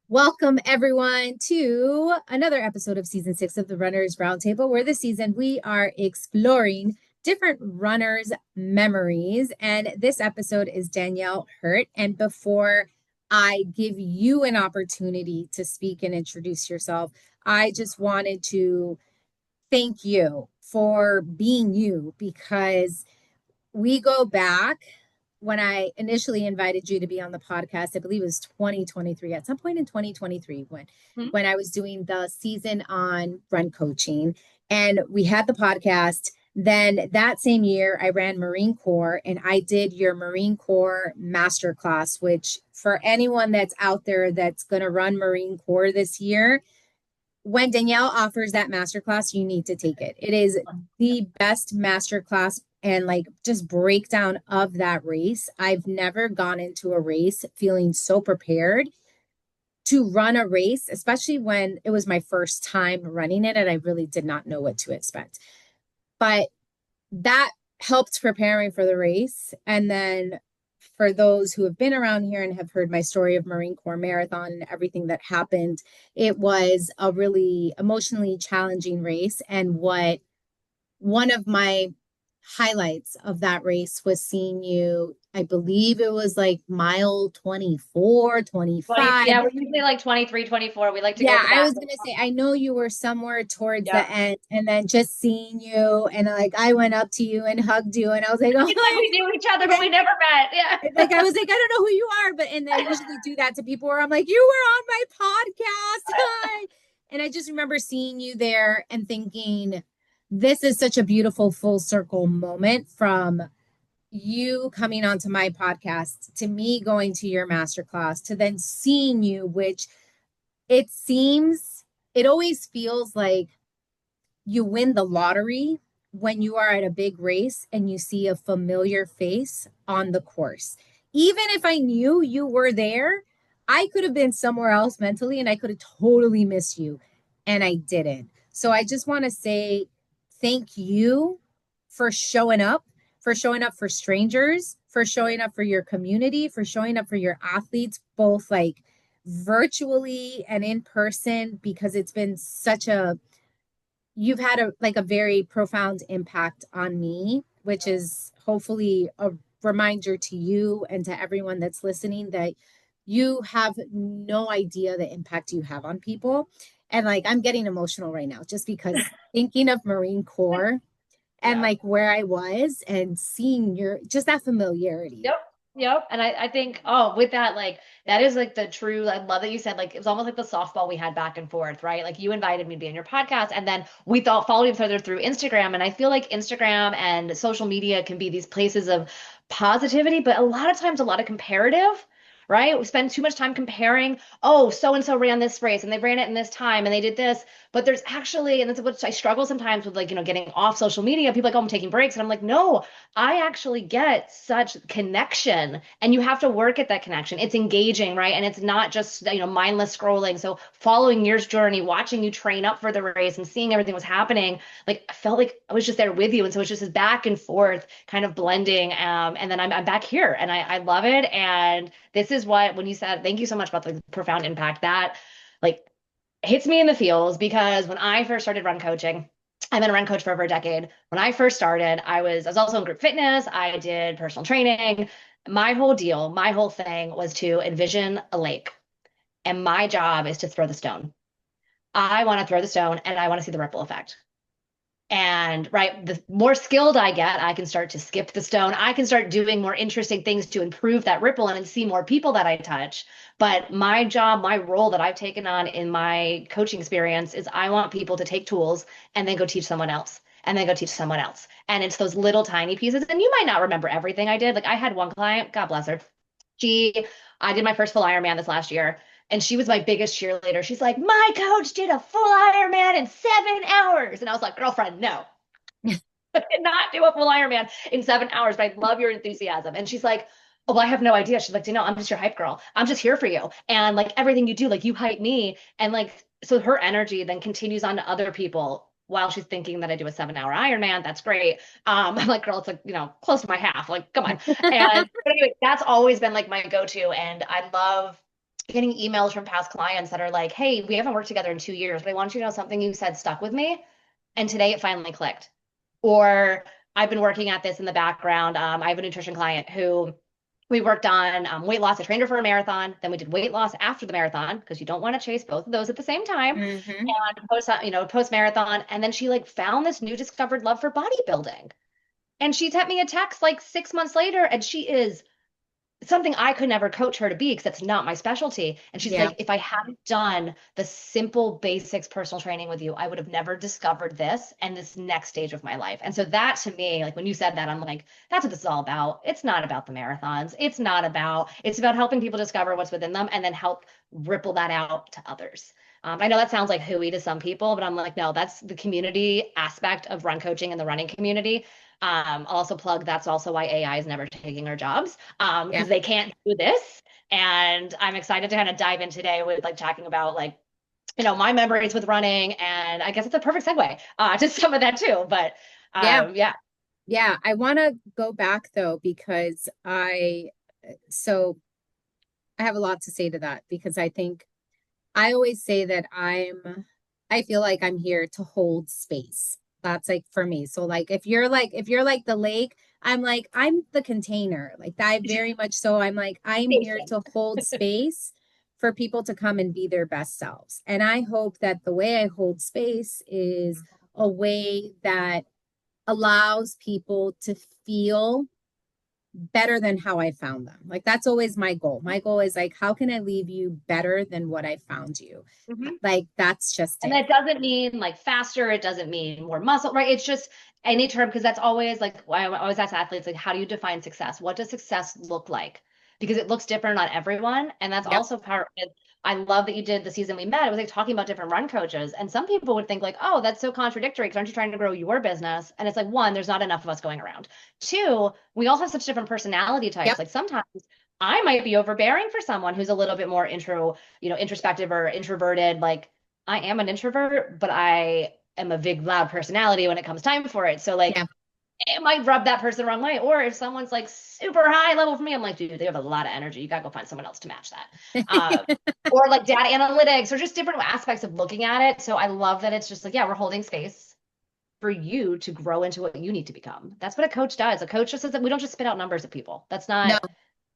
Welcome, everyone, to another episode of season 6 of the Runners Roundtable, where this season we are exploring different runners' memories. And this episode is Danielle Hirt. And before I give you an opportunity to speak and introduce yourself, I just wanted to thank you for being you because we go back when I initially invited you to be on the podcast. I believe it was 2023, at some point in 2023, when I was doing the season on run coaching, and we had the podcast. Then that same year, I ran Marine Corps and I did your Marine Corps masterclass, which for anyone that's out there that's going to run Marine Corps this year, when Danielle offers that masterclass, you need to take it. It is the best masterclass and like just breakdown of that race. I've never gone into a race feeling so prepared to run a race, especially when it was my first time running it and I really did not know what to expect. But that helped prepare me for the race. And then for those who have been around here and have heard my story of Marine Corps Marathon and everything that happened, it was a really emotionally challenging race. And what one of my highlights of that race was seeing you, I believe it was like mile 24, 20, 25. yeah, we're usually like 23, 24. We like to go Yeah, at the I back. was gonna say, I know you were somewhere towards the Yep. end, and then just seeing you, and like I went up to you and hugged you, and I was like, It's like oh, we knew each other, but and we never met. Yeah. like I was like, I don't know who you are, but and I usually do that to people where I'm like, you were on my podcast. Hi. And I just remember seeing you there and thinking, this is such a beautiful full circle moment from you coming onto my podcast to me going to your masterclass to then seeing you, which it seems, it always feels like you win the lottery when you are at a big race and you see a familiar face on the course. Even if I knew you were there, I could have been somewhere else mentally and I could have totally missed you, and I didn't. So I just want to say thank you for showing up, for showing up for strangers, for showing up for your community, for showing up for your athletes, both like virtually and in person, because it's been such a you've had a like a very profound impact on me, which is hopefully a reminder to you and to everyone that's listening that you have no idea the impact you have on people. And like I'm getting emotional right now just because thinking of Marine Corps and Yeah. like where I was and seeing your just that familiarity. Yep. Yep. And I think, oh, with that, like, that is like the true, I love that you said, like, it was almost like the softball we had back and forth, right? Like, you invited me to be on your podcast, and then we thought, followed each other through Instagram. And I feel like Instagram and social media can be these places of positivity, but a lot of times, a lot of comparative. Right? We spend too much time comparing, oh, so and so ran this race and they ran it in this time and they did this. But there's actually, and that's what I struggle sometimes with, like, getting off social media. People are like, oh, I'm taking breaks. And I'm like, no, I actually get such connection, and you have to work at that connection. It's engaging, right? And it's not just, mindless scrolling. So following your journey, watching you train up for the race and seeing everything was happening, like I felt like I was just there with you. And so it's just this back and forth kind of blending. And then I'm back here and I love it. And this is what, when you said, thank you so much about the profound impact that like hits me in the feels, because when I first started run coaching, I've been a run coach for over a decade. When I first started, I was also in group fitness. I did personal training. My whole deal, my whole thing was to envision a lake, and my job is to throw the stone. I want to throw the stone and I want to see the ripple effect. And right, the more skilled I get, I can start to skip the stone. I can start doing more interesting things to improve that ripple and see more people that I touch. But my job, my role that I've taken on in my coaching experience is I want people to take tools and then go teach someone else and then go teach someone else. And it's those little tiny pieces. And you might not remember everything I did. Like I had one client, God bless her. She, I did my first full Ironman this last year, and she was my biggest cheerleader. She's like, my coach did a full Ironman in 7 hours. And I was like, girlfriend, no, I did not do a full Ironman in 7 hours, but I love your enthusiasm. And she's like, oh, well, I have no idea. She's like, you know, I'm just your hype girl. I'm just here for you. And like everything you do, like you hype me. And like, so her energy then continues on to other people while she's thinking that I do a 7 hour Ironman. That's great. I'm like, girl, it's like, close to my half. Like, come on. And but anyway, that's always been like my go-to. And I love getting emails from past clients that are like, hey, we haven't worked together in 2 years, but I want you to know something you said stuck with me. And today it finally clicked. Or I've been working at this in the background. I have a nutrition client who we worked on weight loss. I trained her for a marathon. Then we did weight loss after the marathon because you don't want to chase both of those at the same time. Mm-hmm. And post marathon. And then she like found this new discovered love for bodybuilding. And she sent me a text like 6 months later, and she is something I could never coach her to be because that's not my specialty. And she's Yeah. like, if I hadn't done the simple basics personal training with you, I would have never discovered this and this next stage of my life. And so that to me, like when you said that, I'm like, that's what this is all about. It's not about the marathons. It's about helping people discover what's within them and then help ripple that out to others. I know that sounds like hooey to some people, but I'm like, no, that's the community aspect of run coaching and the running community. I'll also plug that's also why AI is never taking our jobs Yeah. because they can't do this. And I'm excited to kind of dive in today with like talking about like, my memories with running. And I guess it's a perfect segue to some of that too. But Yeah. yeah. Yeah. I want to go back though, because so I have a lot to say to that because I think I always say that I feel like I'm here to hold space. That's like for me. So like if you're like the lake, I'm the container. Like I very much so I'm like I'm here Station. to hold space for people to come and be their best selves. And I hope that the way I hold space is a way that allows people to feel better than how I found them. Like that's always my goal. My goal is like, how can I leave you better than what I found you? Mhm. Like that's just And it. that doesn't mean like faster. It doesn't mean more muscle, right? It's just any term because that's always like I always ask athletes like, how do you define success? What does success look like? Because it looks different on everyone, and that's Yep. also part. I love that you did the season we met. It was like talking about different run coaches, and some people would think like, oh, that's so contradictory. Because aren't you trying to grow your business? And it's like one, there's not enough of us going around. Two, we all have such different personality types. Yep. Like sometimes I might be overbearing for someone who's a little bit more introspective or introverted. Like I am an introvert, but I am a big, loud personality when it comes time for it. So like Yeah. it might rub that person the wrong way. Or if someone's like super high level for me, I'm like, dude, they have a lot of energy. You gotta go find someone else to match that. Or like data analytics or just different aspects of looking at it. So I love that it's just like, yeah, we're holding space for you to grow into what you need to become. That's what a coach does. A coach just says that we don't just spit out numbers at people. No, It's not a good.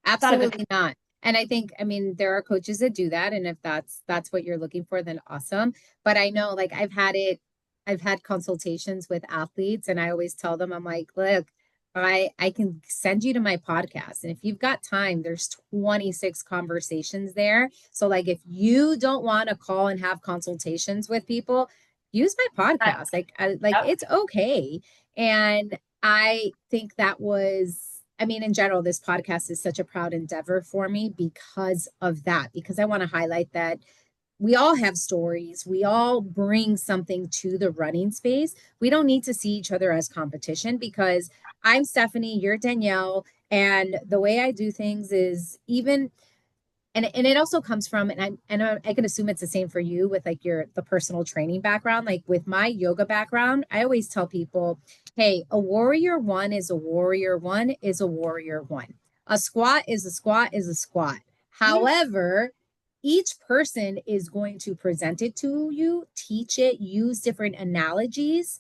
absolutely not. And I think, I mean, there are coaches that do that. And if that's what you're looking for, then awesome. But I know like I've had consultations with athletes and I always tell them, I'm like, look, I can send you to my podcast. And if you've got time, there's 26 conversations there. So like if you don't want to call and have consultations with people, use my podcast. Like Yep. it's okay. And I think that was, I mean, in general, this podcast is such a proud endeavor for me because of that, because I want to highlight that we all have stories. We all bring something to the running space. We don't need to see each other as competition because I'm Stephanie, you're Danielle. And the way I do things is even and it also comes from I can assume it's the same for you with like the personal training background. Like with my yoga background, I always tell people, hey, a warrior one is a warrior one is a warrior one. A squat is a squat is a squat. Mhm. However, each person is going to present it to you, teach it, use different analogies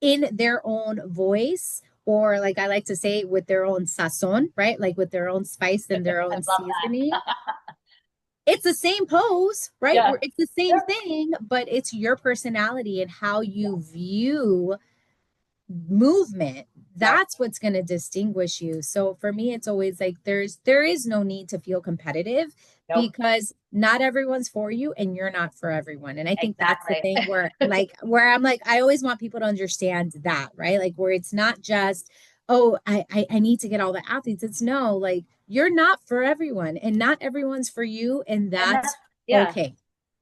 in their own voice, or like I like to say with their own sazon, right? Like with their own spice and their I own love that. seasoning. It's the same pose, right? Yeah. It's the same Yep. thing, but it's your personality and how you view movement. Yep. That's what's going to distinguish you. So for me, it's always like there is no need to feel competitive Nope. because not everyone's for you and you're not for everyone. And I think that's the Exactly. thing where I'm like, I always want people to understand that, right? Like where it's not just, oh, I need to get all the athletes. It's no, like you're not for everyone and not everyone's for you, and And that's, that's yeah. okay.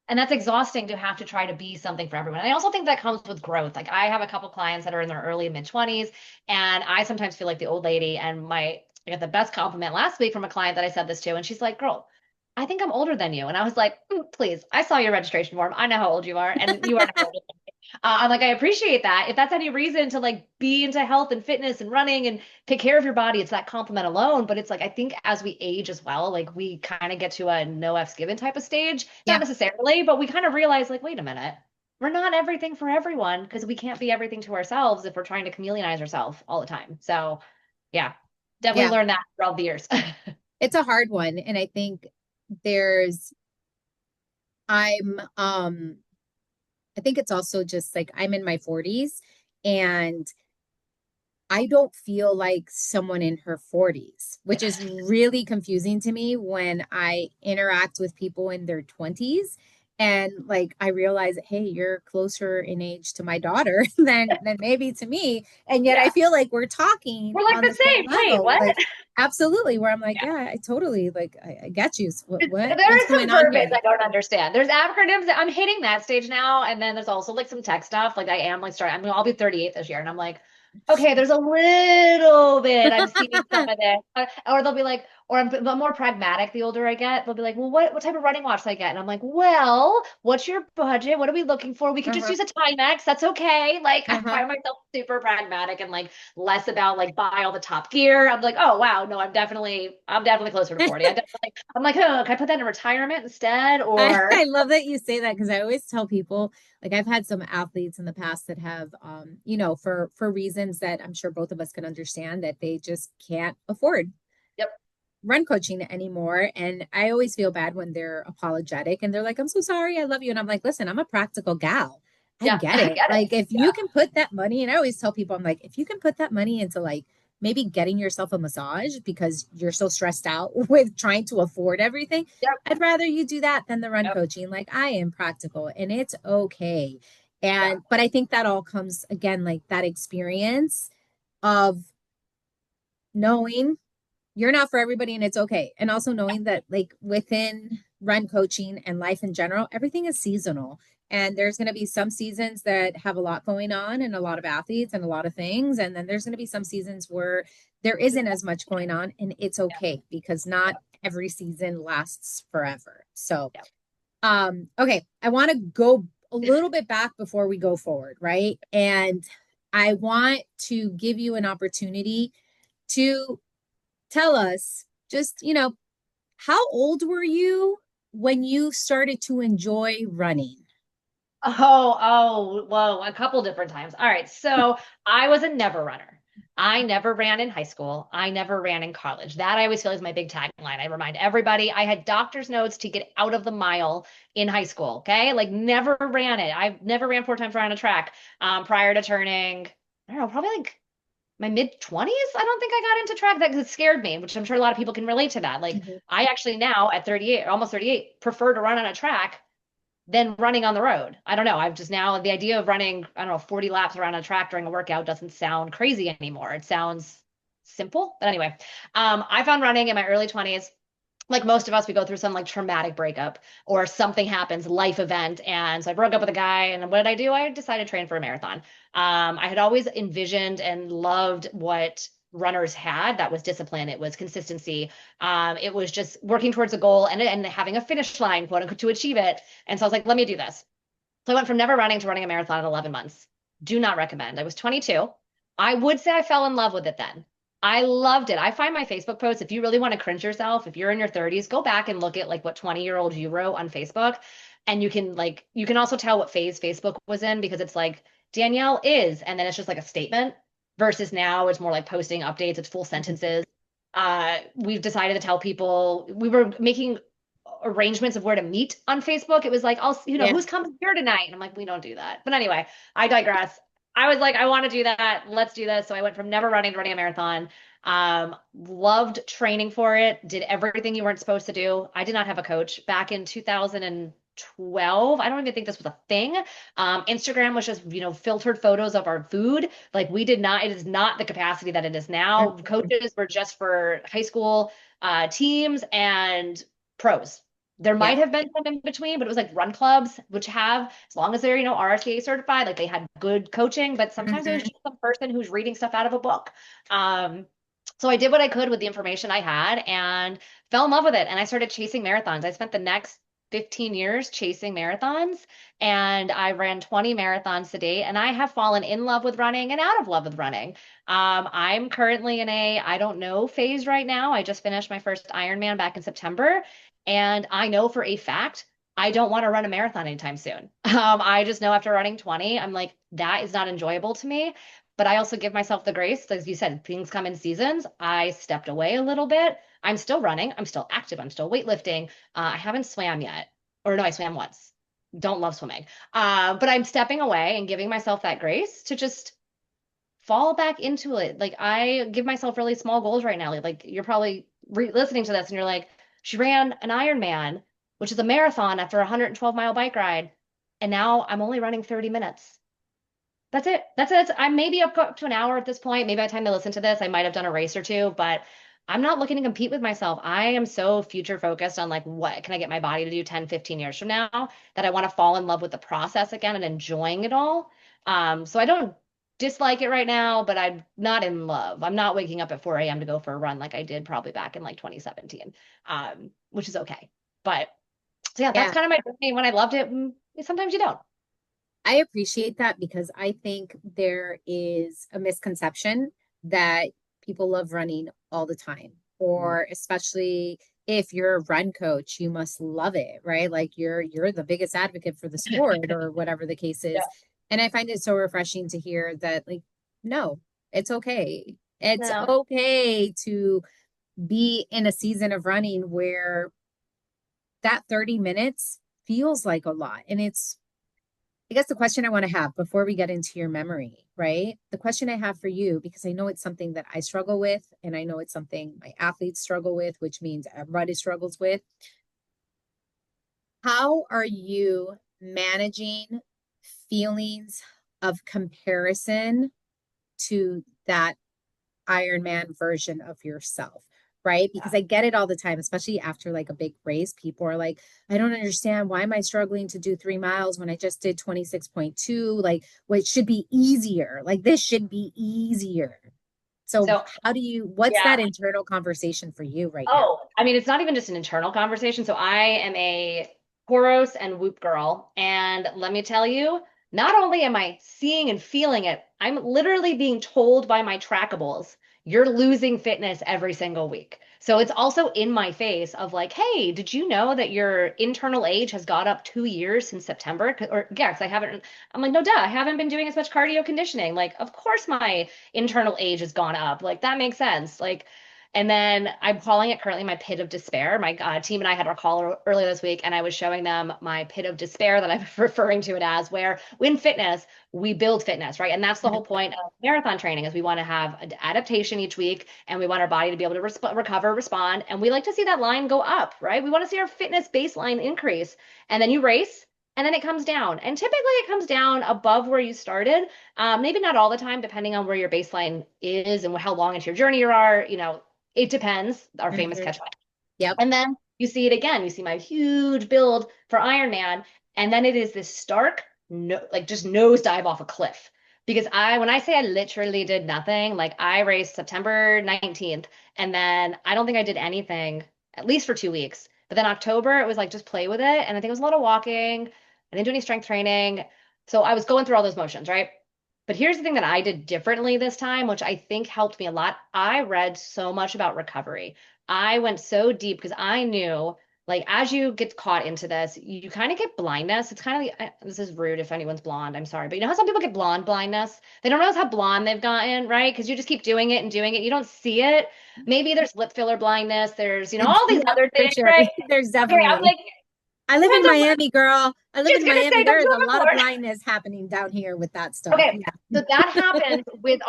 And that's exhausting to have to try to be something for everyone. And I also think that comes with growth. Like I have a couple clients that are in their early mid 20s, and I sometimes feel like the old lady. And I got the best compliment last week from a client that I said this to, and she's like, "Girl, I think I'm older than you." And I was like, please, I saw your registration form. I know how old you are, and you are not older than me. I'm like, I appreciate that. If that's any reason to like be into health and fitness and running and take care of your body, it's that compliment alone. But it's like, I think as we age as well, like we kind of get to a no F's given type of stage. Not Yeah. necessarily, but we kind of realize like, wait a minute, we're not everything for everyone because we can't be everything to ourselves if we're trying to chameleonize ourselves all the time. So yeah, definitely Yeah. learned that throughout the years. It's a hard one. And I think there's, I'm, I think it's also just like I'm in my 40s and I don't feel like someone in her 40s, which is really confusing to me when I interact with people in their 20s. And like I realize, hey, you're closer in age to my daughter than maybe to me. And yet I Yeah, feel like we're talking we're like on the the same same. Wait, level. what? Like absolutely, where I'm like, yeah, I totally like I get you. There What's is some going on here? verbiage I don't understand. There's acronyms that I'm hitting that stage now, and then there's also like some tech stuff. Like I am like starting. I'll be 38 this year, and I'm like, okay, there's a little bit. I'm seeing some of this, or they'll be like, or I'm more pragmatic. The older I get, they'll be like, well, what type of running watch do I get? And I'm like, well, what's your budget? What are we looking for? We could just Uh-huh. use a Timex. That's okay. Like I Uh-huh. find myself super pragmatic and like less about like buy all the top gear. I'm like, oh wow, no, I'm definitely closer to 40. I'm like, oh, can I put that in retirement instead? Or I love that you say that because I always tell people, like I've had some athletes in the past that have for reasons that I'm sure both of us can understand that they just can't afford yep, run coaching anymore. And I always feel bad when they're apologetic and they're like, I'm so sorry, I love you. And I'm like, listen, I'm a practical gal. I yeah, get I it. get it. Like if Yeah, you can put that money, and I always tell people, I'm like, if you can put that money into like maybe getting yourself a massage because you're so stressed out with trying to afford everything, yep, I'd rather you do that than the run yep, coaching. Like I am practical and it's okay. yeah, But I think that all comes again, like that experience of knowing you're not for everybody and it's okay. And also knowing that like within run coaching and life in general, everything is seasonal. And there's going to be some seasons that have a lot going on and a lot of athletes and a lot of things. And then there's going to be some seasons where there isn't as much going on and it's yeah, okay because not every season lasts forever. So, yeah. okay, I want to go a little bit back before we go forward, right? And I want to give you an opportunity to tell us just, how old were you when you started to enjoy running? Whoa, a couple different times. All right. So I was a never runner. I never ran in high school. I never ran in college. That I always feel is my big tagline. I remind everybody I had doctor's notes to get out of the mile in high school. Okay. Like never ran it. I never ran 4 times around a track prior to turning, I don't know, probably like my mid 20s. I don't think I got into track that because it scared me, which I'm sure a lot of people can relate to that. Like Mhm. I actually now at 38, almost 38, prefer to run on a track than running on the road. I don't know. I've just now the idea of running, I don't know, 40 laps around a track during a workout doesn't sound crazy anymore. It sounds simple. But anyway, I found running in my early 20s. Like most of us, we go through some like traumatic breakup or something happens, life event. And so I broke up with a guy. And what did I do? I decided to train for a marathon. I had always envisioned and loved what runners had. That was discipline. It was consistency. It was just working towards a goal and having a finish line, quote unquote, to achieve it. And so I was like, let me do this. So I went from never running to running a marathon in 11 months. Do not recommend. I was 22. I would say I fell in love with it then. I loved it. I find my Facebook posts, if you really want to cringe yourself, if you're in your 30s, go back and look at like what 20-year-old you wrote on Facebook. And you can also tell what phase Facebook was in because it's like Danielle is, and then it's just like a statement versus now it's more like posting updates, it's full sentences. We've decided to tell people we were making arrangements of where to meet on Facebook. It was like, Yeah. who's coming here tonight? And I'm like, we don't do that. But anyway, I digress. I was like, I want to do that. Let's do this. So I went from never running to running a marathon. Loved training for it. Did everything you weren't supposed to do. I did not have a coach back in 2012. I don't even think this was a thing. Instagram was just, filtered photos of our food. Like we did not, it is not the capacity that it is now. Mhm. Coaches were just for high school teams and pros. There Yeah. might have been some in between, but it was like run clubs, which have, as long as they're, RRCA certified, like they had good coaching, but sometimes it was Mhm. just some person who's reading stuff out of a book. Um, so I did what I could with the information I had and fell in love with it. And I started chasing marathons. I spent the next 15 years chasing marathons, and I ran 20 marathons to date, and I have fallen in love with running and out of love with running. I'm currently in a I don't know phase right now. I just finished my first Ironman back in September, and I know for a fact I don't want to run a marathon anytime soon. I just know after running 20, I'm like, that is not enjoyable to me. But I also give myself the grace, as you said, things come in seasons. I stepped away a little bit. I'm still running. I'm still active. I'm still weightlifting. I haven't swam yet. Or no, I swam once. Don't love swimming. But I'm stepping away and giving myself that grace to just fall back into it. Like I give myself really small goals right now. Like you're probably listening to this and you're like, she ran an Ironman, which is a marathon after a 112-mile bike ride. And now I'm only running 30 minutes. That's it. That's it. I maybe up to an hour at this point. Maybe by the time I listen to this, I might have done a race or two, but I'm not looking to compete with myself. I am so future focused on like what can I get my body to do 10, 15 years from now that I want to fall in love with the process again and enjoying it all. So I don't dislike it right now, but I'm not in love. I'm not waking up at 4 a.m. to go for a run like I did probably back in like 2017, which is okay. But so yeah, that's Yeah, kind of my journey. When I loved it, sometimes you don't. I appreciate that because I think there is a misconception that people love running all the time, or especially if you're a run coach, you must love it, right? Like you're the biggest advocate for the sport or whatever the case Yeah. is. And I find it so refreshing to hear that like, no, it's okay. It's No. okay to be in a season of running where that 30 minutes feels like a lot. And it's I guess the question I want to have before we get into your memory, right? The question I have for you, because I know it's something that I struggle with, and I know it's something my athletes struggle with, which means everybody struggles with. How are you managing feelings of comparison to that Ironman version of yourself, right? Because I get it all the time, especially after like a big race. People are like, I don't understand. Why am I struggling to do 3 miles when I just did 26.2? Like, what should be easier? Like, this should be easier. So, So what's yeah. that internal conversation for you right now? Oh, I mean, it's not even just an internal conversation. So I am a Poros and Whoop girl. And let me tell you, not only am I seeing and feeling it, I'm literally being told by my trackables, you're losing fitness every single week. So it's also in my face of like, hey, did you know that your internal age has got up 2 years since September? Or yes, I haven't. I'm like, no, duh, I haven't been doing as much cardio conditioning. Like, of course my internal age has gone up. Like that makes sense. Like, and then I'm calling it currently my pit of despair. My team and I had our call earlier this week, and I was showing them my pit of despair that I'm referring to it as, where in fitness, we build fitness, right? And that's the whole point of marathon training is we want to have an adaptation each week, and we want our body to be able to recover, respond. And we like to see that line go up, right? We want to see our fitness baseline increase. And then you race, and then it comes down. And typically it comes down above where you started. Maybe not all the time, depending on where your baseline is and how long into your journey you are. It depends, our famous Mhm. catch line. Yep. And then you see it again. You see my huge build for Ironman. And then it is this stark, no, like just nosedive off a cliff. Because when I say I literally did nothing, like I raced September 19th, and then I don't think I did anything, at least for 2 weeks. But then October, it was like just play with it. And I think it was a lot of walking. I didn't do any strength training. So I was going through all those motions, right? But here's the thing that I did differently this time, which I think helped me a lot. I read so much about recovery. I went so deep because I knew, like, as you get caught into this, you kind of get blindness. It's kind of like, this is rude if anyone's blonde, I'm sorry. But you know how some people get blonde blindness? They don't realize how blonde they've gotten, right? Because you just keep doing it and doing it. You don't see it. Maybe there's lip filler blindness. There's, all these Yep, other for things, sure. right? There's Okay, I'm definitely. like, I live in depends on what Miami, girl. I live I was in gonna Miami. say, don't There is you a live in lot of Florida? blindness happening down here with that stuff. Okay, Yeah. so that happens with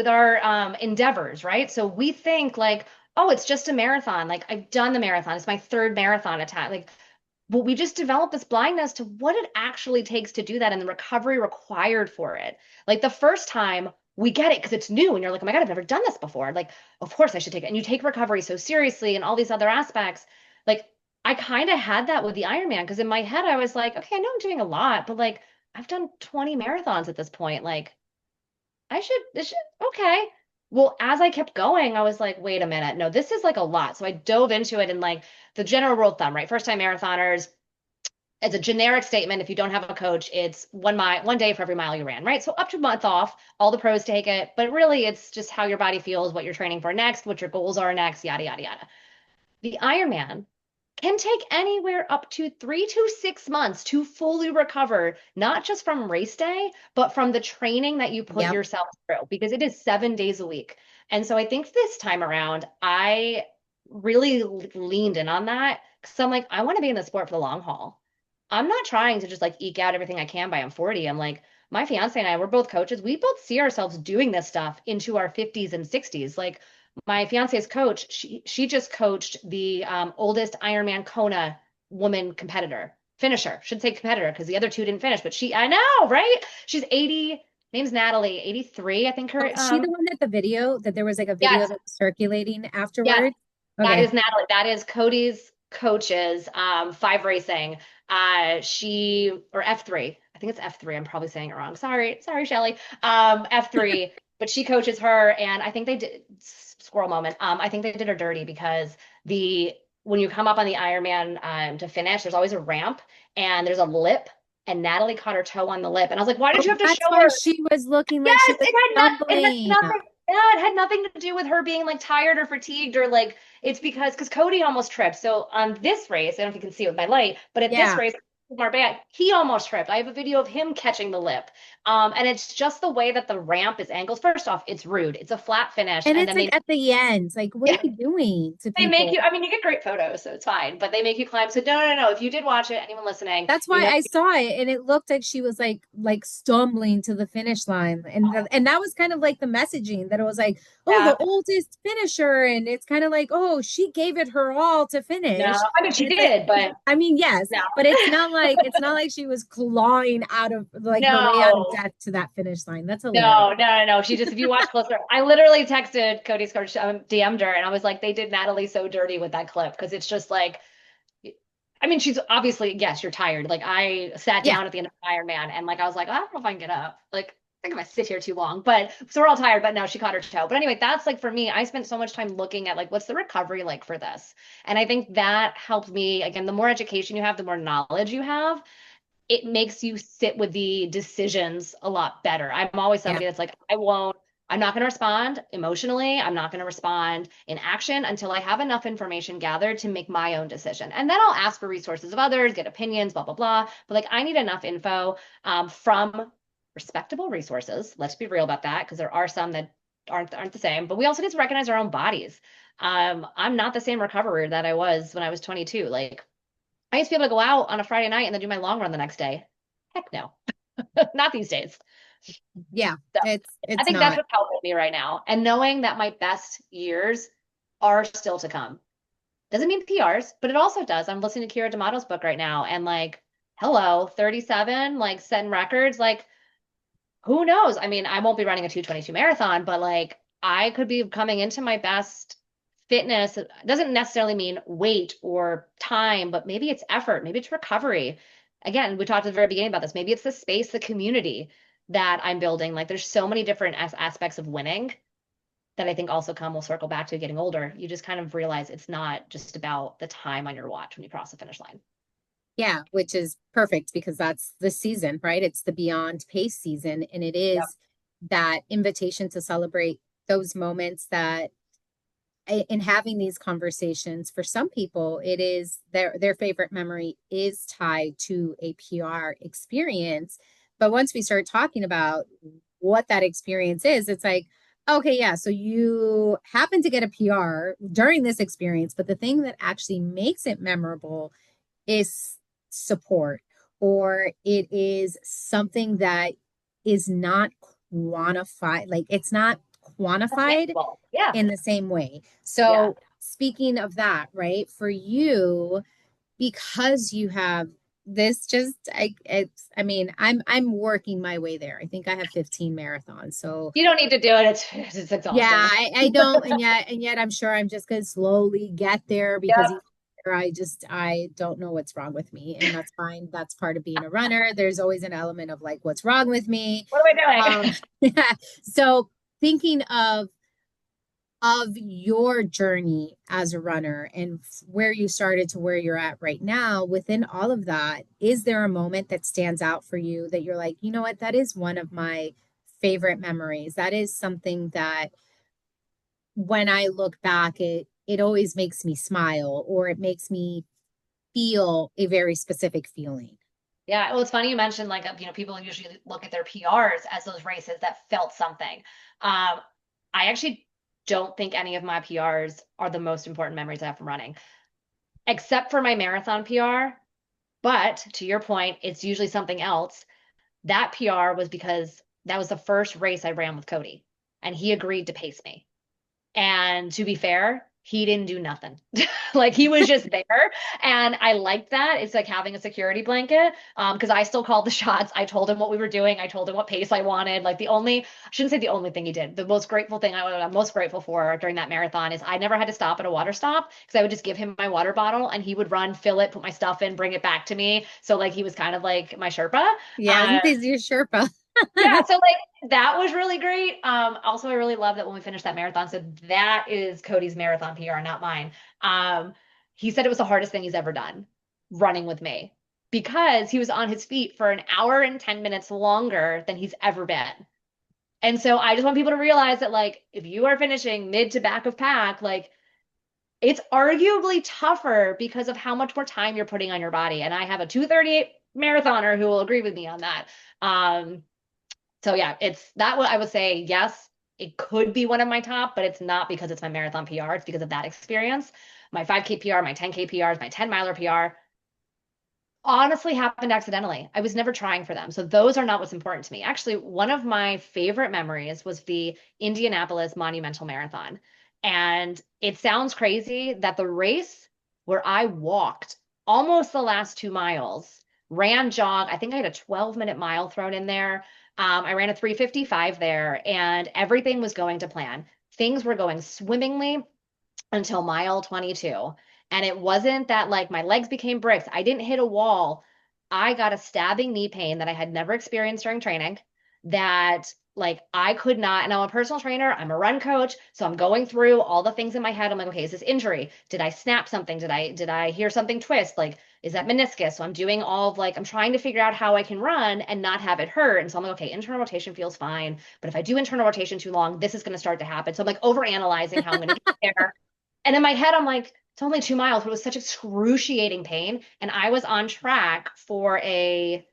our endeavors, right? So we think like, oh, it's just a marathon. Like I've done the marathon. It's my third marathon attack. Like, but we just develop this blindness to what it actually takes to do that and the recovery required for it. Like the first time we get it because it's new and you're like, oh my God, I've never done this before. Like, of course I should take it. And you take recovery so seriously and all these other aspects. Like I kind of had that with the Ironman because in my head I was like, okay, I know I'm doing a lot, but like I've done 20 marathons at this point. Like this should, okay. Well, as I kept going, I was like, wait a minute. No, this is like a lot. So I dove into it and like the general rule of thumb, right? First time marathoners, as a generic statement, if you don't have a coach, it's 1 mile, 1 day for every mile you ran, right? So up to a month off, all the pros take it, but really it's just how your body feels, what you're training for next, what your goals are next, yada, yada, yada. The Ironman can take anywhere up to 3 to 6 months to fully recover, not just from race day, but from the training that you put Yep. yourself through, because it is 7 days a week. And so I think this time around, I really leaned in on that because I'm like, I want to be in the sport for the long haul. I'm not trying to just like eke out everything I can by I'm 40. I'm like, my fiance and I, we're both coaches. We both see ourselves doing this stuff into our 50s and 60s. Like my fiance's coach, she just coached the oldest Ironman Kona woman competitor, finisher. Should say competitor because the other two didn't finish, but I know, right? She's 80. Name's Natalie, 83, I think Oh, her. is she the one that the video that there was like a video Yes, that was circulating yes, afterwards? that Okay. is Natalie. That is Cody's coaches, Five Racing. She or F3. I think it's F3. I'm probably saying it wrong. Sorry, Shelly. F3, but she coaches her, and I think they did squirrel moment. I think they did her dirty because the when you come up on the Ironman to finish, there's always a ramp and there's a lip, and Natalie caught her toe on the lip, and I was like, why did Oh, you have to that's show why her? she was looking like she Yes, was it had stumbling. nothing. Yeah, it had nothing to do with her being like tired or fatigued or like it's because Cody almost tripped. So on this race, I don't know if you can see it with my light, but at this Yeah. race, Marbella, he almost tripped. I have a video of him catching the lip. And it's just the way that the ramp is angled. First off, it's rude. It's a flat finish, And and it's then like at the end. Like, what are you doing to they make people? you. I mean, you get great photos, so it's fine. But they make you climb. So no. If you did watch it, anyone listening, That's you why know. I saw it and it looked like she was like stumbling to the finish line. And that was kind of like the messaging that it was like, oh, the Yeah. oldest finisher. And it's kind of like, oh, she gave it her all to No, finish. I mean And she it's like, did, but I mean, yes, no. but it's not like she was clawing out of like her way out of No. death to that finish line. That's hilarious. No. She just, if you watch closer, I literally texted Cody's coach, DM'd her, and I was like, they did Natalie so dirty with that clip because it's just like, I mean, she's obviously, yes, you're tired. Like, I sat Yeah. down at the end of Iron Man and like, I was like, I don't know if I can get up. Like, I think if I sit here too long, but so we're all tired, but no, she caught her toe. But anyway, that's like for me, I spent so much time looking at like, what's the recovery like for this? And I think that helped me. Again, the more education you have, the more knowledge you have, it makes you sit with the decisions a lot better. I'm always Yeah. somebody that's like, I'm not going to respond emotionally. I'm not going to respond in action until I have enough information gathered to make my own decision. And then I'll ask for resources of others, get opinions, blah, blah, blah. But like, I need enough info from respectable resources. Let's be real about that because there are some that aren't the same, but we also need to recognize our own bodies. I'm not the same recoverer that I was when I was 22. Like I used to be able to go out on a Friday night and then do my long run the next day. Heck no, not these days. Yeah. So I It's think that's not. what's helping me right now. And knowing that my best years are still to come. Doesn't mean PRs, but it also does. I'm listening to Kira D'Amato's book right now and like, hello, 37, like setting records, like who knows? I mean, I won't be running a 2:22 marathon, but like I could be coming into my best fitness. It doesn't necessarily mean weight or time, but maybe it's effort, maybe it's recovery. Again, we talked at the very beginning about this. Maybe it's the space, the community that I'm building. Like there's so many different aspects of winning that I think also come, we'll circle back to getting older. You just kind of realize it's not just about the time on your watch when you cross the finish line. Yeah, which is perfect because that's the season, right? It's the beyond pace season. And it Yep. is that invitation to celebrate those moments that in having these conversations, for some people, it is their favorite memory is tied to a PR experience. But once we start talking about what that experience is, it's like, okay, yeah, so you happen to get a PR during this experience, but the thing that actually makes it memorable is support, or it is something that is not quantified, like it's not quantified Well, yeah, in the same way. yeah. So speaking of that, right, for you, because you have this just I mean, I'm working my way there. I think I have 15 marathons. So You don't need to do it. It's yeah, exhausting. I don't, and yet I'm sure I'm just gonna slowly get there because Yep. each year I don't know what's wrong with me, and that's fine. That's part of being a runner. There's always an element of like what's wrong with me. What am I Um, doing? so thinking of of your journey as a runner and where you started to where you're at right now, within all of that, is there a moment that stands out for you that you're like, you know what, that is one of my favorite memories? That is something that when I look back, it always makes me smile or it makes me feel a very specific feeling. Yeah, well, it's funny you mentioned like people usually look at their PRs as those races that felt something. I actually don't think any of my PRs are the most important memories I have from running, except for my marathon PR. But to your point, it's usually something else. That PR was because that was the first race I ran with Cody, and he agreed to pace me. And to be fair, he didn't do nothing. Like he was just there. And I liked that. It's like having a security blanket. Because I still called the shots. I told him what we were doing. I told him what pace I wanted. Like I shouldn't say the only thing he did. The most grateful thing I'm most grateful for during that marathon is I never had to stop at a water stop because I would just give him my water bottle and he would run, fill it, put my stuff in, bring it back to me. So like he was kind of like my Sherpa. Yeah, Uh, this is your Sherpa. yeah, so like that was really great. Also I really love that when we finished that marathon. So that is Cody's marathon PR, not mine. Um, he said it was the hardest thing he's ever done running with me because he was on his feet for an hour and 10 minutes longer than he's ever been. And so I just want people to realize that like if you are finishing mid to back of pack, like it's arguably tougher because of how much more time you're putting on your body. And I have a 2:38 marathoner who will agree with me on that. So yeah, it's that what I would say, yes, it could be one of my top, but it's not because it's my marathon PR. It's because of that experience. My 5K PR, my 10K PRs, my 10 miler PR honestly happened accidentally. I was never trying for them. So those are not what's important to me. Actually, one of my favorite memories was the Indianapolis Monumental Marathon. And it sounds crazy that the race where I walked almost the last 2 miles, ran jog, I think I had a 12-minute mile thrown in there. I ran a 3:55 there and everything was going to plan. Things were going swimmingly until mile 22. And it wasn't that like my legs became bricks. I didn't hit a wall. I got a stabbing knee pain that I had never experienced during training that like I could not, and I'm a personal trainer, I'm a run coach, so I'm going through all the things in my head. I'm like, okay, is this injury? Did I snap something? Did I hear something twist? Like, is that meniscus? So I'm doing all of like I'm trying to figure out how I can run and not have it hurt. And so I'm like, okay, internal rotation feels fine, but if I do internal rotation too long, this is going to start to happen. So I'm like over analyzing how I'm going to get there. And in my head, I'm like, it's only 2 miles, but it was such excruciating pain. And I was on track for a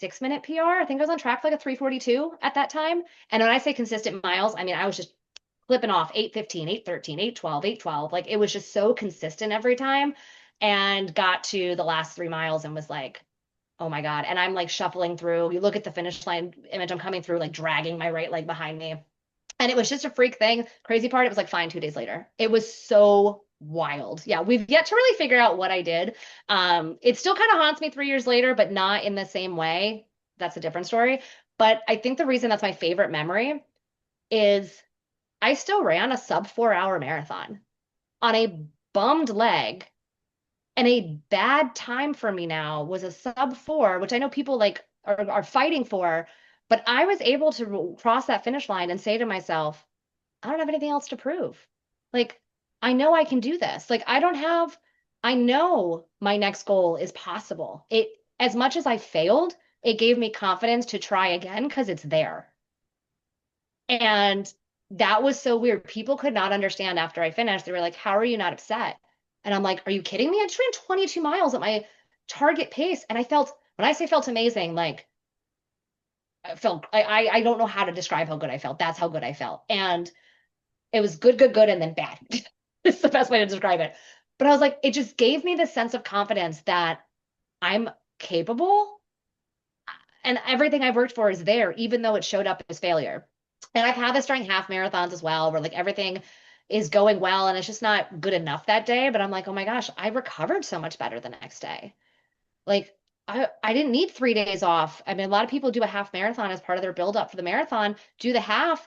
6-minute PR. I think I was on track for like a 3:42 at that time. And when I say consistent miles, I mean, I was just flipping off 8:15, 8:13, 8:12, 8:12. Like it was just so consistent every time. And got to the last 3 miles and was like, oh my God. And I'm like shuffling through. You look at the finish line image, I'm coming through, like dragging my right leg behind me. And it was just a freak thing. Crazy part, it was like fine 2 days later. It was so wild. Yeah, we've yet to really figure out what I did. It still kind of haunts me 3 years later, but not in the same way. That's a different story. But I think the reason that's my favorite memory is I still ran a sub 4 hour marathon on a bummed leg. And a bad time for me now was a sub four, which I know people like are fighting for. But I was able to cross that finish line and say to myself, I don't have anything else to prove. Like, I know I can do this. Like, I know my next goal is possible. As much as I failed, it gave me confidence to try again because it's there. And that was so weird. People could not understand after I finished. They were like, how are you not upset? And I'm like, are you kidding me? I just ran 22 miles at my target pace. And I felt, when I say felt amazing, like, I don't know how to describe how good I felt. That's how good I felt. And it was good, good, good, and then bad. It's the best way to describe it. But I was like, it just gave me this sense of confidence that I'm capable and everything I've worked for is there, even though it showed up as failure. And I've had this during half marathons as well, where like everything is going well and it's just not good enough that day. But I'm like, oh my gosh, I recovered so much better the next day. Like I didn't need 3 days off. I mean, a lot of people do a half marathon as part of their build up for the marathon, do the half,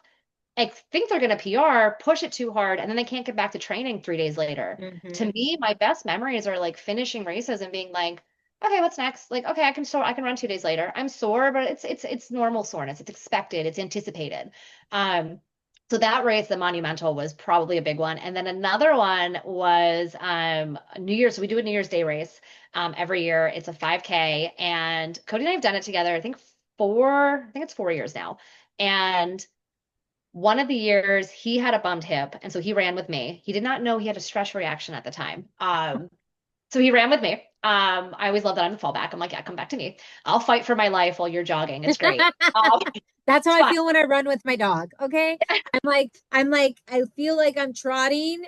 I think they're going to PR, push it too hard, and then they can't get back to training 3 days later. To Mm-hmm. me, my best memories are like finishing races and being like, okay, what's next? Like, okay, I can run 2 days later. I'm sore, but it's normal soreness. It's expected. It's anticipated. Um, So that race, the Monumental, was probably a big one. And then another one was New Year's. So we do a New Year's Day race every year. It's a 5K. And Cody and I have done it together, I think it's 4 years now. And one of the years he had a bummed hip. And so he ran with me. He did not know he had a stress reaction at the time. So he ran with me. I always love that I'm the fallback. I'm like, yeah, come back to me. I'll fight for my life while you're jogging. It's great. That's how It's I fine. feel when I run with my dog. Okay. I feel like I'm trotting.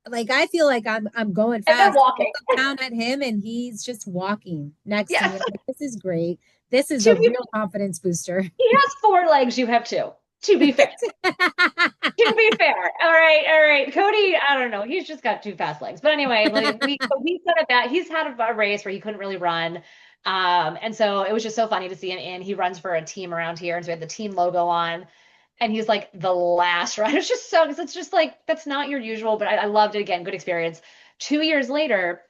Like I feel like I'm going And then fast. I walking. look down at him and he's just walking next to me. Yes. I'm like, this is great. This is To a be, real confidence booster. he has four legs, you have two. To be fair. To be fair. All right, all right. Cody, I don't know. He's just got two fast legs. But anyway, like we said that he's had a race where he couldn't really run. And so it was just so funny to see him in. He runs for a team around here. And so we had the team logo on. And he's like the last run. It's just so, because it's just like, that's not your usual, but I loved it again. Good experience. 2 years later,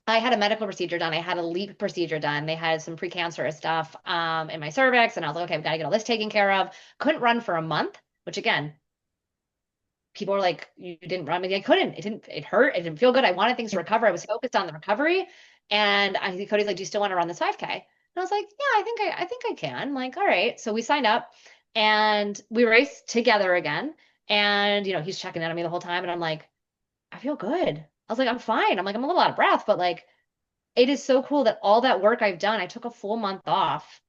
I had a medical procedure done. I had a LEAP procedure done. They had some precancerous stuff in my cervix. And I was like, okay, I've got to get all this taken care of. Couldn't run for a month, which again, people were like, you didn't run. I couldn't. It hurt. It didn't feel good. I wanted things to recover. I was focused on the recovery. And Cody's like, do you still want to run this 5K? And I was like, yeah, I think I can. Like, all right. So we signed up and we raced together again. And, he's checking in on me the whole time. And I'm like, I feel good. I was like, I'm fine. I'm like, I'm a little out of breath, but like, it is so cool that all that work I've done, I took a full month off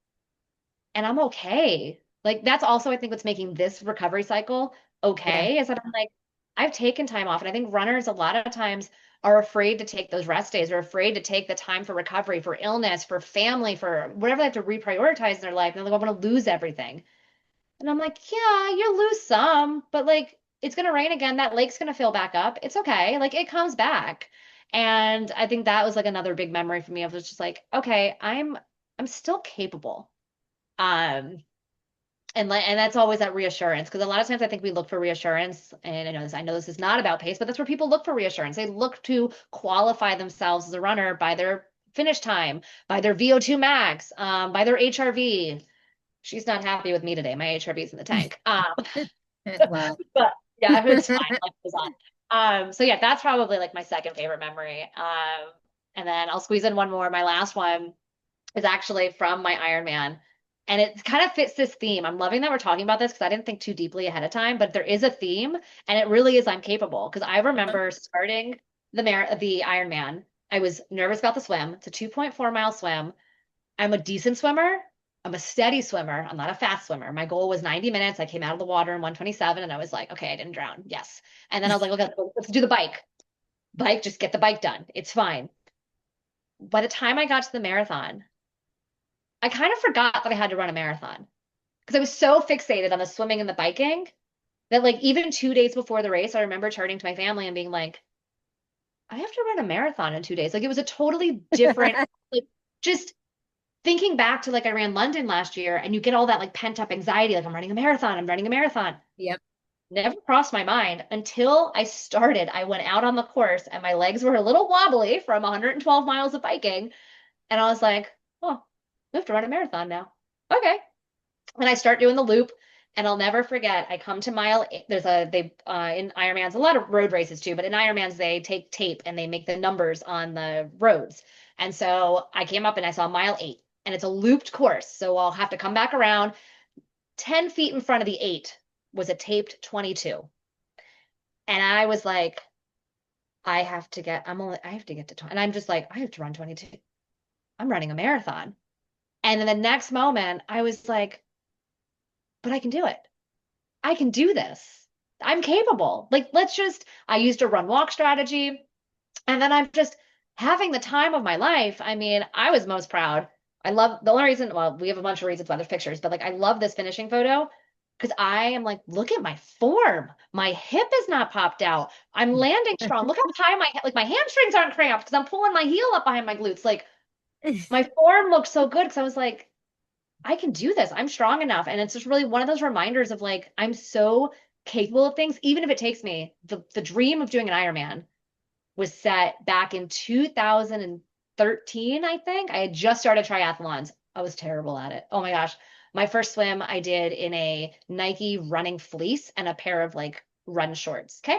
and I'm okay. Like that's also, I think, what's making this recovery cycle Yeah. okay is that I'm like, I've taken time off. And I think runners a lot of times are afraid to take those rest days or afraid to take the time for recovery, for illness, for family, for whatever they have to reprioritize in their life. And they're like, I'm going to lose everything. And I'm like, yeah, you lose some, but like it's going to rain again. That lake's going to fill back up. It's okay. Like it comes back. And I think that was like another big memory for me of just like, okay, I'm still capable. Um, and that's always that reassurance because a lot of times I think we look for reassurance, and I know this is not about pace, but that's where people look for reassurance. They look to qualify themselves as a runner by their finish time, by their VO2 max, by their HRV. She's not happy with me today. My HRV is in the tank. Well, But yeah, it's fine. Life goes on. So yeah, that's probably like my second favorite memory. And then I'll squeeze in one more. My last one is actually from my Ironman. And it kind of fits this theme. I'm loving that we're talking about this because I didn't think too deeply ahead of time, but there is a theme, and it really is I'm capable. Because I remember starting the Ironman. I was nervous about the swim. It's a 2.4 mile swim. I'm a decent swimmer. I'm a steady swimmer. I'm not a fast swimmer. My goal was 90 minutes. I came out of the water in 127 and I was like, okay, I didn't drown. Yes. And then I was like, okay, let's do the bike. Bike, just get the bike done. It's fine. By the time I got to the marathon, I kind of forgot that I had to run a marathon because I was so fixated on the swimming and the biking that like even 2 days before the race, I remember turning to my family and being like, I have to run a marathon in 2 days. Like it was a totally different, like just thinking back to like I ran London last year and you get all that like pent up anxiety, like I'm running a marathon, I'm running a marathon. yep. Never crossed my mind until I started. I went out on the course and my legs were a little wobbly from 112 miles of biking. And I was like, oh, we have to run a marathon now. Okay. And I start doing the loop. And I'll never forget, I come to mile eight. In Ironmans, a lot of road races too, but in Ironmans, they take tape and they make the numbers on the roads. And so I came up and I saw mile 8, and it's a looped course. So I'll have to come back around. 10 feet in front of the 8 was a taped 22. And I was like, I have to get to 20. And I'm just like, I have to run 22. I'm running a marathon. And then the next moment, I was like, but I can do it. I can do this. I'm capable. Like, I used a run walk strategy. And then I'm just having the time of my life. I mean, I was most proud. I love the only reason, well, we have a bunch of reasons why there's pictures, but like, I love this finishing photo because I am like, look at my form. My hip is not popped out. I'm landing strong. Look how high like my hamstrings aren't cramped because I'm pulling my heel up behind my glutes. Like, my form looked so good because I was like, I can do this. I'm strong enough. And it's just really one of those reminders of like, I'm so capable of things, even if it takes me. The dream of doing an Ironman was set back in 2013, I think. I had just started triathlons. I was terrible at it. Oh my gosh. my first swim I did in a Nike running fleece and a pair of like run shorts. Okay.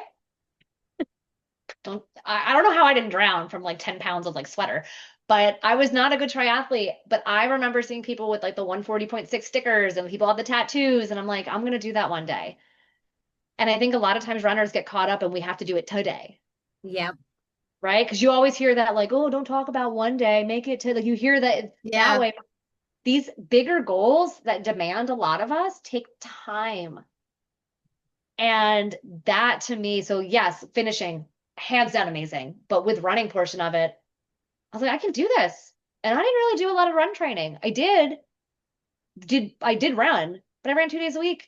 I don't know how I didn't drown from like 10 pounds of like sweater, but I was not a good triathlete. But I remember seeing people with like the 140.6 stickers and people have the tattoos. And I'm like, I'm going to do that one day. And I think a lot of times runners get caught up and we have to do it today, Yep. right? Because you always hear that like, oh, don't talk about one day, make it to like you hear that that Yeah. way. These bigger goals that demand a lot of us take time. And that to me, so yes, finishing hands down amazing. But with running portion of it, I was like, I can do this. And I didn't really do a lot of run training. I did run, but I ran 2 days a week.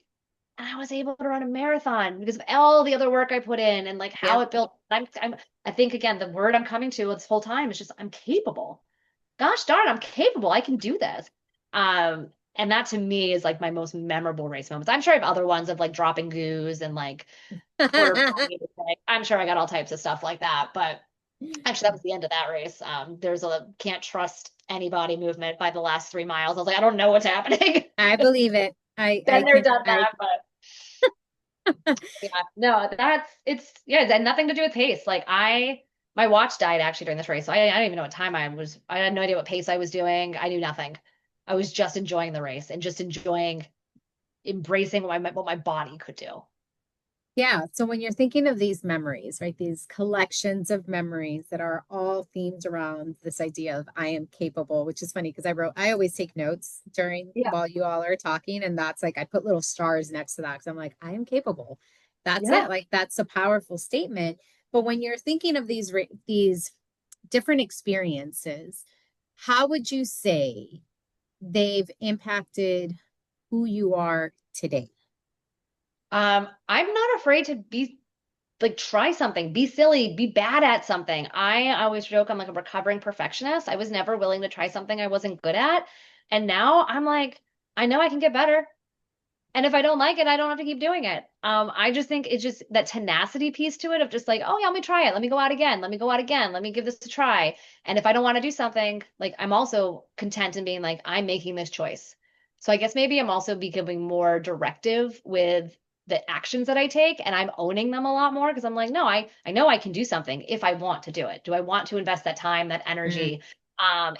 And I was able to run a marathon because of all the other work I put in and like how Yep. it built. I think again, the word I'm coming to this whole time is just I'm capable. Gosh darn, I'm capable. I can do this. And that to me is like my most memorable race moments. I'm sure I have other ones of like dropping goos and like quarter pony. Like, I'm sure I got all types of stuff like that. But actually, that was the end of that race. There's a can't trust anybody movement by the last 3 miles. I was like, I don't know what's happening. I believe it. I Been I there, can done I that, but yeah, no, yeah, it had nothing to do with pace. Like my watch died actually during this race. So I didn't even know what time I was. I had no idea what pace I was doing. I knew nothing. I was just enjoying the race and just enjoying embracing what my body could do. Yeah. So when you're thinking of these memories, right, these collections of memories that are all themed around this idea of I am capable, which is funny because I always take notes during Yeah. while you all are talking. And that's like, I put little stars next to that because I'm like, I am capable. That's it. Yeah. Like, that's a powerful statement. But when you're thinking of these different experiences, how would you say they've impacted who you are today? I'm not afraid to be like try something, be silly, be bad at something. I always joke I'm like a recovering perfectionist. I was never willing to try something I wasn't good at. And now I'm like, I know I can get better. And if I don't like it, I don't have to keep doing it. I just think it's just that tenacity piece to it of just like, oh yeah, let me try it. Let me go out again. Let me go out again. Let me give this a try. And if I don't want to do something, like I'm also content in being like, I'm making this choice. So I guess maybe I'm also becoming more directive with the actions that I take and I'm owning them a lot more because I'm like, no, I know I can do something if I want to do it. Do I want to invest that time, that Mm. energy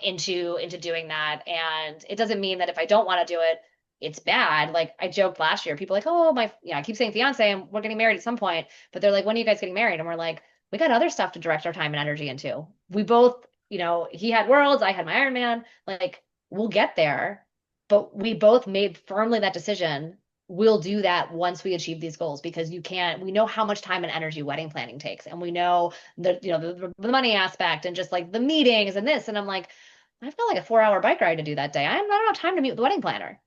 into doing that? And it doesn't mean that if I don't want to do it, it's bad. Like I joked last year, people are like, oh my, I keep saying fiance and we're getting married at some point, but they're like, when are you guys getting married? And we're like, we got other stuff to direct our time and energy into. We both, he had worlds, I had my Ironman. Like we'll get there, but we both made firmly that decision. We'll do that once we achieve these goals because we know how much time and energy wedding planning takes. And we know the money aspect and just like the meetings and this. And I'm like, I've got like a 4 hour bike ride to do that day. I don't have time to meet with the wedding planner.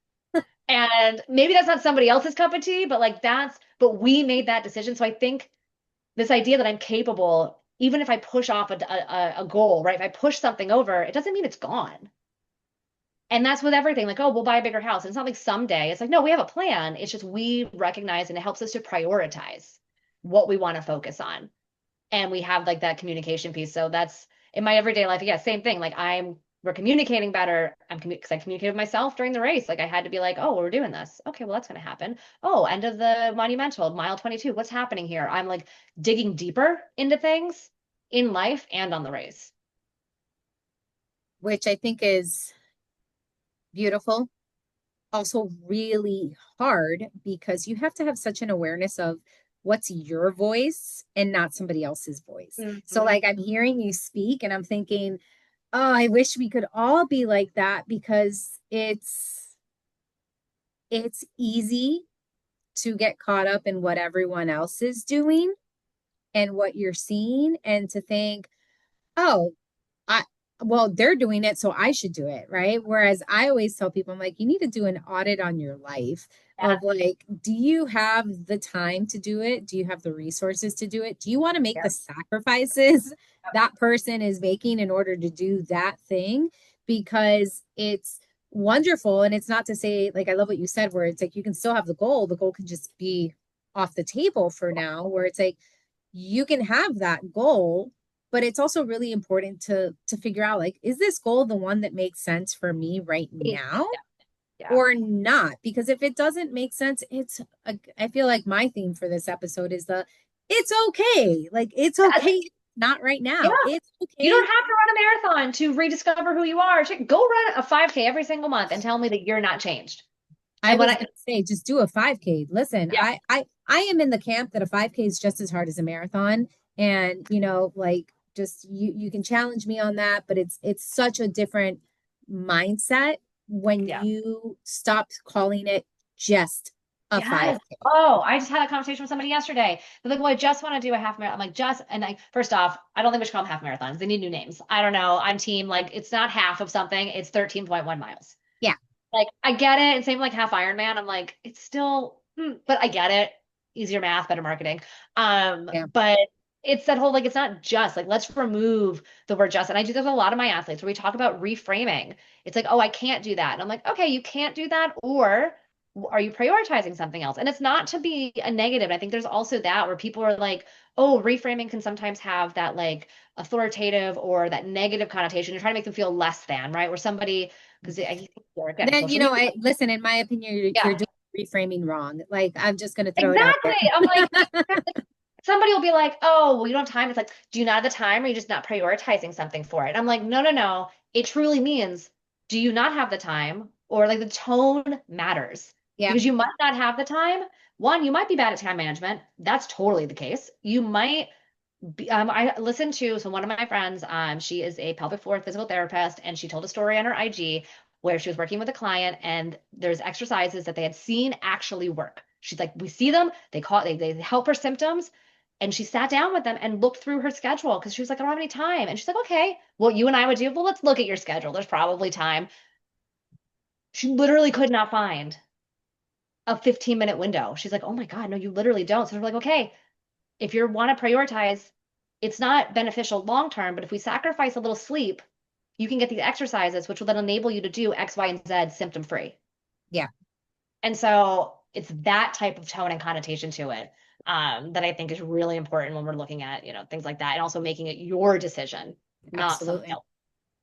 And maybe that's not somebody else's cup of tea, but but we made that decision. So I think this idea that I'm capable, even if I push off a goal, right? If I push something over, it doesn't mean it's gone. And that's with everything. Like, oh, we'll buy a bigger house. And it's not like someday. It's like, no, we have a plan. It's just we recognize and it helps us to prioritize what we want to focus on. And we have like that communication piece. So that's in my everyday life. Yeah, same thing. Like we're communicating better. Because I communicated with myself during the race. Like I had to be like, oh, we're doing this. Okay, well, that's going to happen. Oh, end of the monumental, mile 22. What's happening here? I'm like digging deeper into things in life and on the race. Which I think is beautiful, also really hard because you have to have such an awareness of what's your voice and not somebody else's voice. So, Mhm. like, I'm hearing you speak and I'm thinking, oh, I wish we could all be like that because it's easy to get caught up in what everyone else is doing and what you're seeing and to think, oh, I well, they're doing it, so I should do it, right? Whereas I always tell people, I'm like, you need to do an audit on your life Yeah. of like, do you have the time to do it? Do you have the resources to do it? Do you want to make Yeah. the sacrifices that person is making in order to do that thing? Because it's wonderful. And it's not to say, like, I love what you said, where it's like you can still have the goal. The goal can just be off the table for now, where it's like you can have that goal, but it's also really important to figure out, like, is this goal the one that makes sense for me right now? Yeah. or not. Because if it doesn't make sense, I feel like my theme for this episode is it's okay. Like, it's Yes. okay. Not right Yeah. now. It's You okay. don't have to run a marathon to rediscover who you are. Go run a 5K every single month and tell me that you're not changed. I And when was I, going to say, just do a 5K. Listen, yeah, I am in the camp that a 5K is just as hard as a marathon. And, like, just you can challenge me on that, but it's such a different mindset when yeah. you stop calling it just a Yes. 5K. Oh, I just had a conversation with somebody yesterday. They're like, well, I just want to do a half marathon. I'm like, and first off, I don't think we should call them half marathons. They need new names. I don't know. I'm team, like, it's not half of something, it's 13.1 miles. Yeah. Like, I get it. And same like half Ironman. I'm like, it's still, but I get it. Easier math, better marketing. Yeah. But it's that whole, like, it's not just like, let's remove the word just. And I do this with a lot of my athletes where we talk about reframing. It's like, oh, I can't do that. And I'm like, okay, you can't do that. Or are you prioritizing something else? And it's not to be a negative. I think there's also that where people are like, oh, reframing can sometimes have that like authoritative or that negative connotation. You're trying to make them feel less than, right? Where somebody, because I think again, Then, social media. I listen, in my opinion, you're Yeah, doing reframing wrong. Like, I'm just going to throw it out exactly. there. I'm like, somebody will be like, oh, well, you don't have time. It's like, do you not have the time or are you just not prioritizing something for it? I'm like, no, no, no. It truly means, do you not have the time? Or like the tone matters Yeah. because you might not have the time. One, you might be bad at time management. That's totally the case. You might be, I listened to, so one of my friends, she is a pelvic floor physical therapist, and she told a story on her IG where she was working with a client and there's exercises that they had seen actually work. She's like, we see them, they help her symptoms. And she sat down with them and looked through her schedule because she was like, I don't have any time. And she's like, okay, what you and I would do, well, let's look at your schedule. There's probably time. She literally could not find a 15-minute window. She's like, oh my God, no, you literally don't. So we're like, okay, if you want to prioritize, it's not beneficial long term, but if we sacrifice a little sleep, you can get these exercises, which will then enable you to do X, Y, and Z symptom free. Yeah. And so it's that type of tone and connotation to it that I think is really important when we're looking at, things like that, and also making it your decision, not somebody Absolutely. else.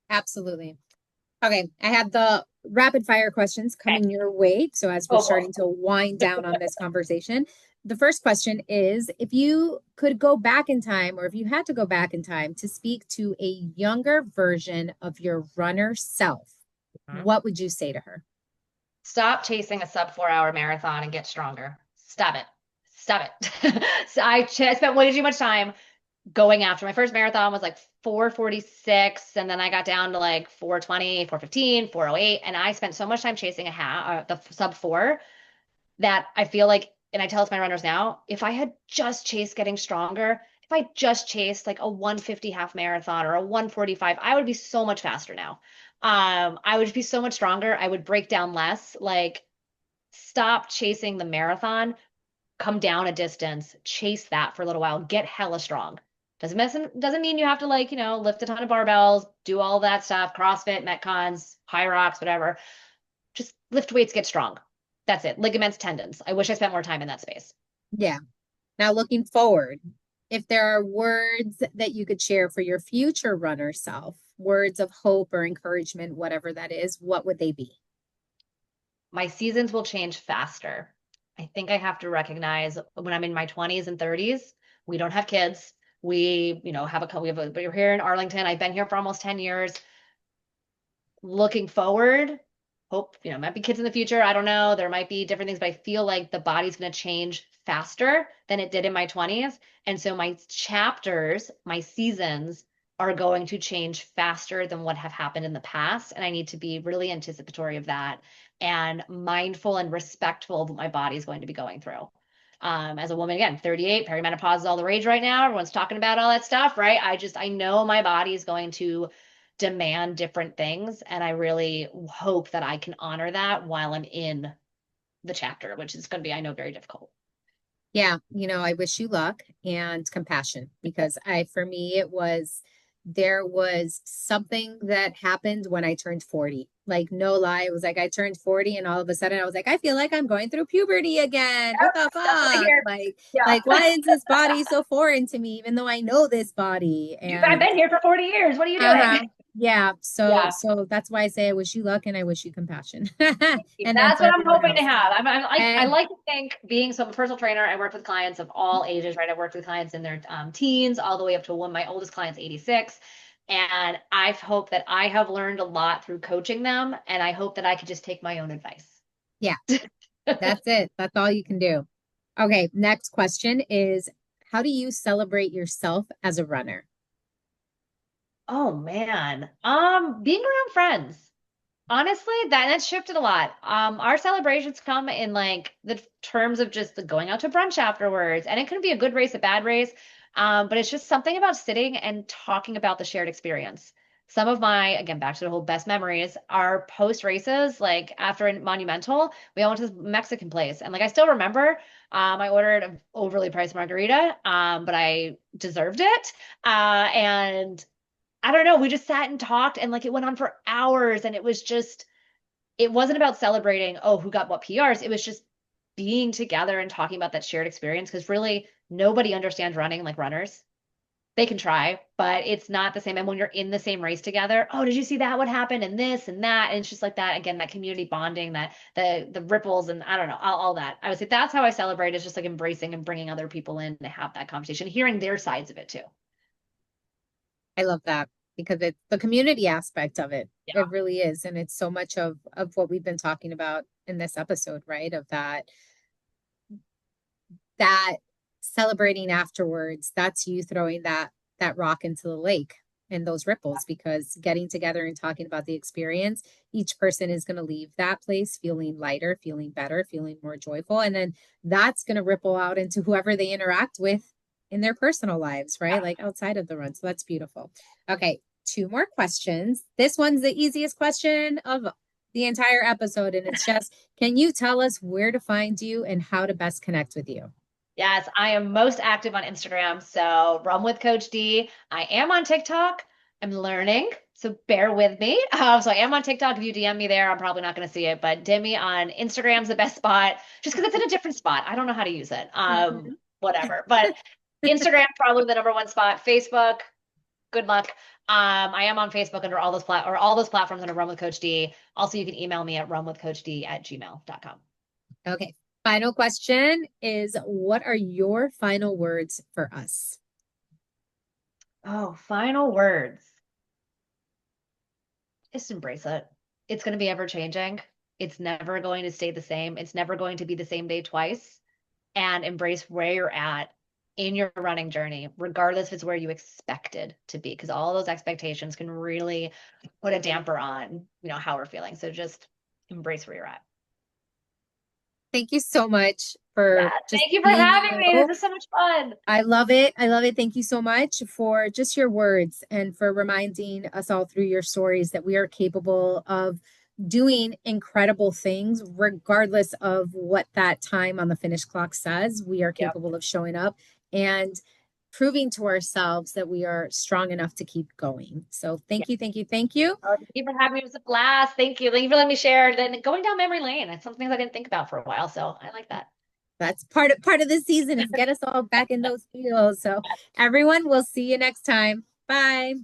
Absolutely. Okay, I have the rapid fire questions Okay. coming your way. So, as we're Oh boy. starting to wind down on this conversation, the first question is, if you could go back in time, or if you had to go back in time to speak to a younger version of your runner self, Mhm. what would you say to her? Stop chasing a sub 4 hour marathon and get stronger. Stop it. Stop it. So I spent way too much time going after. My first marathon was like 4:46, and then I got down to like 4:20, 4:15, 4:08, and I spent so much time chasing the sub 4 that I feel like, and I tell it to my runners now, if I had just chased getting stronger, if I just chased like a 150 half marathon or a 145, I would be so much faster now. I would be so much stronger. I would break down less. Like, stop chasing the marathon, come down a distance, chase that for a little while, get hella strong. Doesn't mean you have to, like, lift a ton of barbells, do all that stuff, CrossFit, Metcons, high rocks, whatever. Just lift weights, get strong. That's it. Ligaments, tendons. I wish I spent more time in that space. Yeah. Now, looking forward, if there are words that you could share for your future runner self, words of hope or encouragement, whatever that is, what would they be? My seasons will change faster. I think I have to recognize when I'm in my 20s and 30s, we don't have kids. We're here in Arlington. I've been here for almost 10 years. Looking forward, hope, might be kids in the future. I don't know. There might be different things, but I feel like the body's going to change faster than it did in my 20s. And so my chapters, my seasons are going to change faster than what have happened in the past. And I need to be really anticipatory of that and mindful and respectful of what my body is going to be going through. As a woman, again, 38, perimenopause is all the rage right now. Everyone's talking about all that stuff, right? I know my body is going to demand different things. And I really hope that I can honor that while I'm in the chapter, which is going to be, I know, very difficult. Yeah, I wish you luck and compassion, because for me, there was something that happened when I turned 40. Like, no lie, it was like I turned 40 and all of a sudden I was like, I feel like I'm going through puberty again. What the That's what I fuck? hear. Yeah. Like, why is this body so foreign to me, even though I know this body? I've And been here for 40 years. What are you uh-huh. doing? Yeah. So, Yeah. so that's why I say I wish you luck and I wish you compassion. And then That's to what I'm everyone hoping to else. have. I And like to think being so I'm a personal trainer, I work with clients of all ages, right? I worked with clients in their teens all the way up to one. My oldest client's 86. And I hope that I have learned a lot through coaching them. And I hope that I could just take my own advice. yeah, that's it. That's all you can do. Okay. Next question is, how do you celebrate yourself as a runner? Oh man. Being around friends. Honestly, that's shifted a lot. Our celebrations come in like the terms of just the going out to brunch afterwards, and it can be a good race, a bad race. But it's just something about sitting and talking about the shared experience. Some of my, again, back to the whole best memories are post races, like after a Monumental, we all went to this Mexican place. And like I still remember, I ordered an overly priced margarita, but I deserved it. And I don't know, we just sat and talked and like it went on for hours and it wasn't about celebrating, oh, who got what PRs. It was just being together and talking about that shared experience because really nobody understands running like runners. They can try, but it's not the same. And when you're in the same race together, oh, did you see that? What happened? And this and that. And it's just like that again, that community bonding, that the ripples, and I don't know, all that. I would say that's how I celebrate is just like embracing and bringing other people in to have that conversation, hearing their sides of it too. I love that because it's the community aspect of it. Yeah. It really is. And it's so much of what we've been talking about in this episode, right? Of that celebrating afterwards, that's you throwing that rock into the lake and those ripples because getting together and talking about the experience, each person is going to leave that place feeling lighter, feeling better, feeling more joyful. And then that's going to ripple out into whoever they interact with in their personal lives, right? Like outside of the run. So that's beautiful. Okay, two more questions. This one's the easiest question of the entire episode. And it's just, can you tell us where to find you and how to best connect with you? Yes, I am most active on Instagram. So Run with Coach D. I am on TikTok. I'm learning, so bear with me. So I am on TikTok. If you DM me there, I'm probably not going to see it, but DM me on Instagram's the best spot, just because it's in a different spot. I don't know how to use it. Mhm. Whatever. But Instagram probably the number one spot. Facebook, good luck. I am on Facebook under all those platforms under Run with Coach D. Also, you can email me at runwithcoachd@gmail.com. Okay. Final question is, what are your final words for us? Oh, final words. Just embrace it. It's going to be ever changing. It's never going to stay the same. It's never going to be the same day twice. And embrace where you're at in your running journey, regardless if it's where you expected to be, because all those expectations can really put a damper on, how we're feeling. So just embrace where you're at. Thank you so much Yeah. for just Thank you for being having me. you. This is so much fun. I love it. I love it. Thank you so much for just your words and for reminding us all through your stories that we are capable of doing incredible things, regardless of what that time on the finish clock says. We are Yep. capable of showing up and proving to ourselves that we are strong enough to keep going. So Yeah. thank you, thank you, thank you. Oh, thank you for having me. It was a blast. Thank you. Thank you for letting me share. Then going down memory lane. It's something I didn't think about for a while. So I like that. That's part of the season is get us all back in those fields. So everyone, we'll see you next time. Bye.